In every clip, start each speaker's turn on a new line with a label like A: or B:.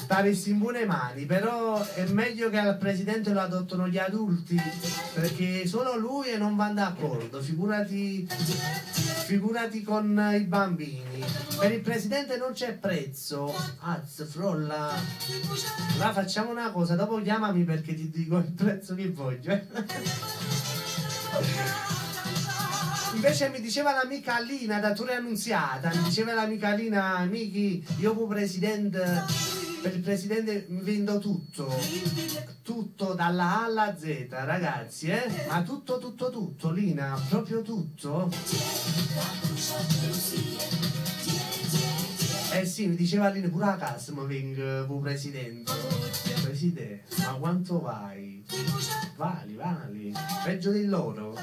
A: staresti in buone mani, però è meglio che al presidente lo adottano gli adulti, perché solo lui e non vanno d'accordo, figurati con i bambini. Per il presidente non c'è prezzo. Frolla. Allora facciamo una cosa, dopo chiamami perché ti dico il prezzo che voglio. Invece mi diceva l'amica Alina da Torre Annunziata, mi diceva l'amica Alina, amici, io per il presidente mi vendo tutto dalla A alla Z, ragazzi, ma tutto, Lina, proprio tutto. Eh sì, mi diceva Lina, pure a casa mi vengo per presidente, ma quanto vai? Vali, peggio di loro.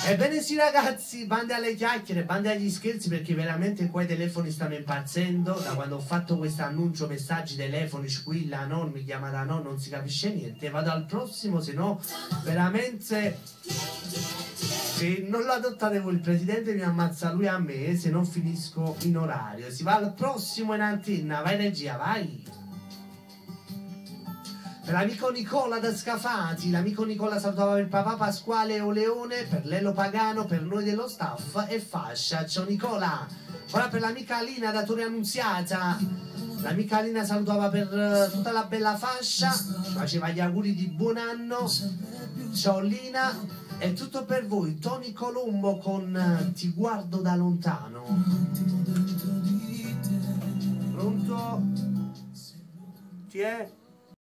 A: Ebbene sì ragazzi, bande alle chiacchiere, bande agli scherzi, perché veramente qua i telefoni stanno impazzendo. Da quando ho fatto questo annuncio, messaggi telefonici, qui la non mi chiama da no, non si capisce niente. Vado al prossimo, se no veramente, se non lo adottate voi il presidente mi ammazza lui a me, se non finisco in orario. Si va al prossimo in antenna, vai regia, vai. Per l'amico Nicola da Scafati, l'amico Nicola salutava il papà Pasquale Oleone, per Lello Pagano, per noi dello staff e fascia. Ciao Nicola. Ora per l'amica Alina da Torre Annunziata, l'amica Alina salutava per tutta la bella fascia, faceva gli auguri di buon anno. Ciao Lina. È tutto per voi, Tony Colombo con Ti guardo da lontano. Pronto? Chi è?